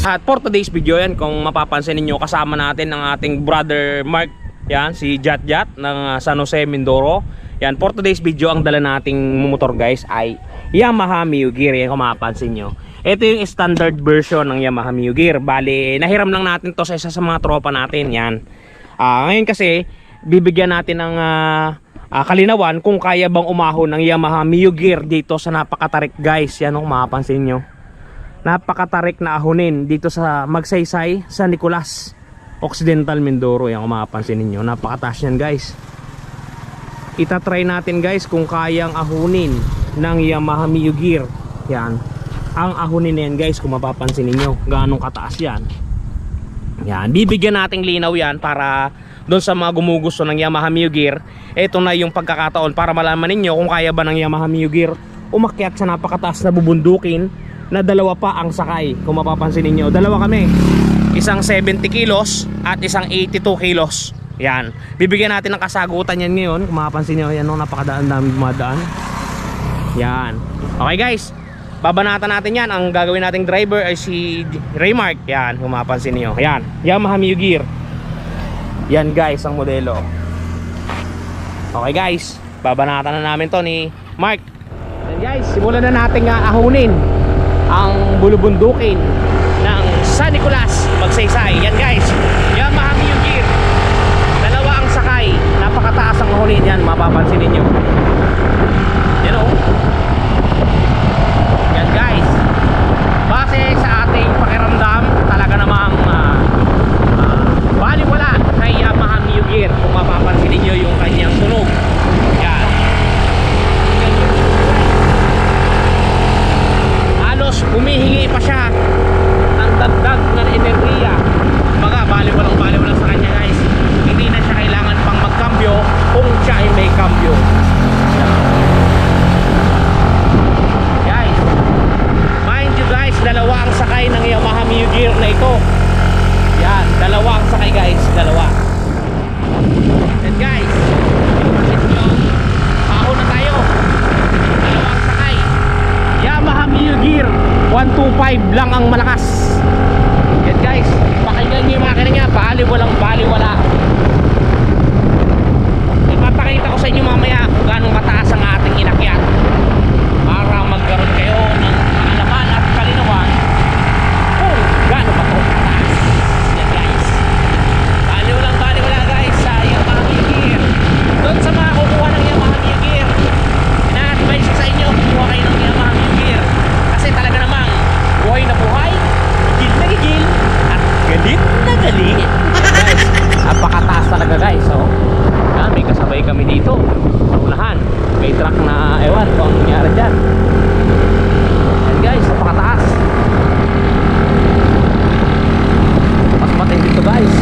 At for today's video yan, kung mapapansin niyo, kasama natin ang ating brother Mark. Yan, si Jat ng San Jose, Mindoro. Yan, for today's video, ang dala nating motor guys ay Yamaha Mio Gear. Yan, kung mapapansin nyo, ito yung standard version ng Yamaha Mio Gear. Bali, nahiram lang natin to sa isa sa mga tropa natin. Yan, ngayon kasi bibigyan natin ng kalinawan kung kaya bang umahon ng Yamaha Mio Gear dito sa napakatarik guys. Yan, kung mapapansin nyo, napakatarik na ahonin dito sa Magsaysay, San Nicolas Occidental, Mindoro. Yan, kung mapapansin ninyo, napakataas yan guys. Itatry natin guys kung kayang ahunin ng Yamaha Mio Gear. Yan, ang ahunin yan guys, kung mapapansin ninyo ganong kataas yan. Yan, bibigyan nating linaw yan para doon sa mga gumugusto ng Yamaha Mio Gear. Ito na yung pagkakataon para malaman ninyo kung kaya ba ng Yamaha Mio Gear umakyat sa napakataas na bubundukin na dalawa pa ang sakay. Kung mapapansin niyo, dalawa kami, isang 70 kilos at isang 82 kilos. Yan, bibigyan natin ng kasagutan yan ngayon. Kung mapapansin niyo, yan, napakadaan dami dumadaan. Yan, okay guys, babanatan natin yan. Ang gagawin nating driver ay si Raymark. Yan, kung mapapansin niyo, yan, Yamaha Mio Gear. Yan guys, ang modelo. Okay guys, babanatan na namin to ni Mark. Yan guys, simulan na natin ahunin ang bulubundukin ng San Nicolas Magsaysay. Yan guys, Yamaha Mio Gear, dalawa ang sakay, napakataas ang ahunin. Yan, mapapansin ninyo. Yan o. Yan guys, base sa ating pakiramdam, talaga namang baliwala kay Yamaha Mio Gear. Kung mapapansin ninyo yung kanyang tunog. Yan, halos humihingi pa siya ng dagdag na enerhiya. Baga, baliwalang sa kanya guys. Hindi na siya kailangan pang magkambyo kung siya ay may kambyo. Guys, mind you guys, dalawa ang sakay ng Yamaha Mio Gear na ito. Yan, dalawa ang sakay guys, dalawa. And guys, paahon na tayo. Dalawa ang sakay, Yamaha Mio Gear 125 lang ang malakas. Yan guys, pakinggan nyo yung makina niya, baliwala. Ipapakita ko sa inyo mamaya kung gano'ng mataas ang ating inakyat para magkaroon kayo ng kaalaman at kalinawan kung gano'n ba ito kataas. Yan guys, baliwala guys sa Yamaha Mio Gear. Doon sa mga kukuha ng Yamaha Mio Gear, ina-advise ko sa inyo, kukuha kayo ng Yamaha Mio Gear kasi talaga namang buhay na buhay, gigil na gigil, at galit na galit. Guys, napakataas talaga guys. So, yan, may kasabay kami dito sa unahan, may truck na ewan kung anong nangyari dyan. Yan guys, napakataas. Mas matay dito guys,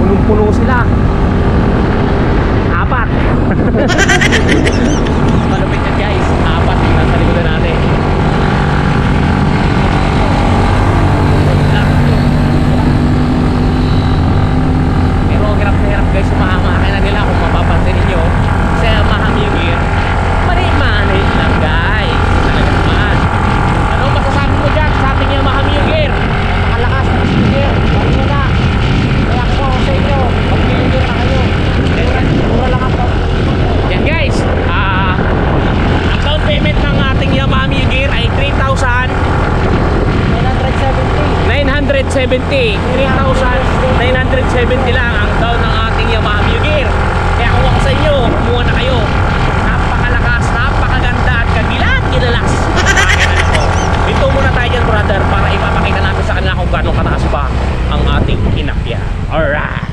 punong-puno sila. Apat. Malupit yan guys, apat yung nasa likodan natin. Pero hirap na hirap guys sa mga makina nila. Kung mapapansin ninyo sa Yamaha Mio Gear, mani-mani lang guys. Talaga naman. Ano masasabi mo dyan sa ating Yamaha Mio Gear? Napakalakas ng Mio Gear, bali mo na. Kaya ako sa inyo, mag-Mio Gear na kayo. Mura lang ako. Yan guys, ang down payment ng ating Yamaha Mio Gear ay 3,970 lang ang down ng ating Yamaha Mio Gear. Kaya kung ako sa inyo, kumuha na kayo. Napakalakas, napakaganda at kagilat-gilalas. Ito muna tayo dyan brother, para ipapakita natin sa kanila kung gano'ng kataas pa ang ating inakya. Alright.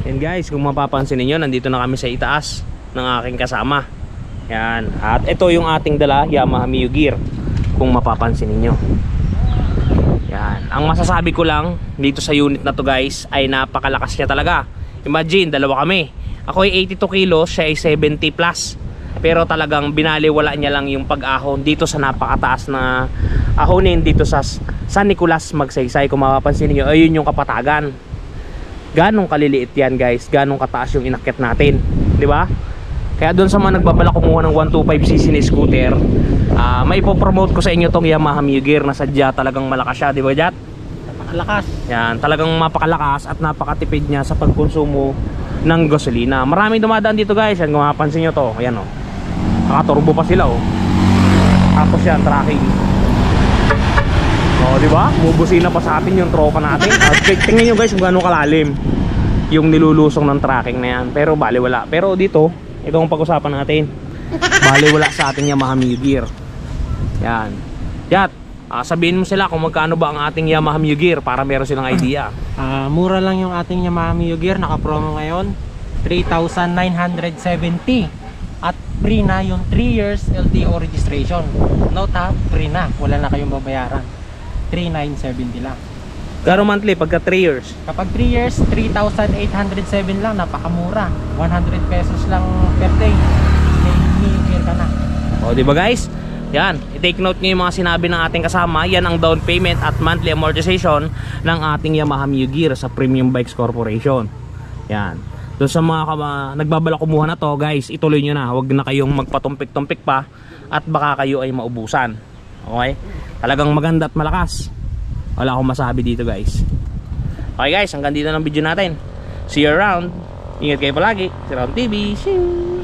And guys, kung mapapansin niyo, nandito na kami sa itaas ng aking kasama. Yan, at ito yung ating dala Yamaha Mio Gear. Kung mapapansin niyo, yan, ang masasabi ko lang dito sa unit na to guys ay napakalakas niya talaga. Imagine, dalawa kami. Ako ay 82 kilos, siya ay 70 plus. Pero talagang binaliwala niya lang yung pag-ahon dito sa napakataas na ahonin dito sa San Nicolas Magsaysay. Kung mapapansin niyo, ayun yung kapatagan. Ganong kaliliit yan guys, ganong kataas yung inakyat natin, di ba? Kaya doon sa mga nagbabala kumuha ng 125cc na scooter, may ipopromote ko sa inyo tong Yamaha Mio Gear na sadya talagang malakas siya, di ba Jat? Napakalakas. Yan, talagang mapakalakas at napakatipid niya sa pagkonsumo ng gasolina. Maraming dumadaan dito guys, yan kung mapapansin nyo to, ayan o. Nakaturbo pa sila o. Tapos yan, tracking. O, di ba? Bubusina pa sa atin yung tropa natin. At tingnan nyo guys kung gaano kalalim yung nilulusong ng tracking na yan. Pero baliwala. Pero dito, ito ang pag-usapan natin. Baliwala sa ating Yamaha Mio Gear. Yan. Yat, sabihin mo sila kung magkano ba ang ating Yamaha Mio Gear para meron silang idea. Mura lang yung ating Yamaha Mio Gear, naka-promo ngayon 3,970 at free na yung 3 years LTO registration. Note ha, free na, wala na kayong babayaran. 3,970 lang. Garo monthly pagka 3 years. Kapag 3 years, 3,807 lang, napakamura. 100 pesos lang per day. May Mio Gear ka na. O, di ba guys? Yan, i-take note nyo yung mga sinabi ng ating kasama. Yan ang down payment at monthly amortization ng ating Yamaha Mio Gear sa Premium Bikes Corporation. Yan. Doon sa mga nagbabala kumuha na to guys, ituloy nyo na. Huwag na kayong magpatumpik-tumpik pa at baka kayo ay maubusan. Okay? Talagang maganda at malakas. Wala akong masabi dito guys. Okay guys, hanggang dito ng video natin. See you around. Ingat kayo palagi. Si Round TV. Shoo!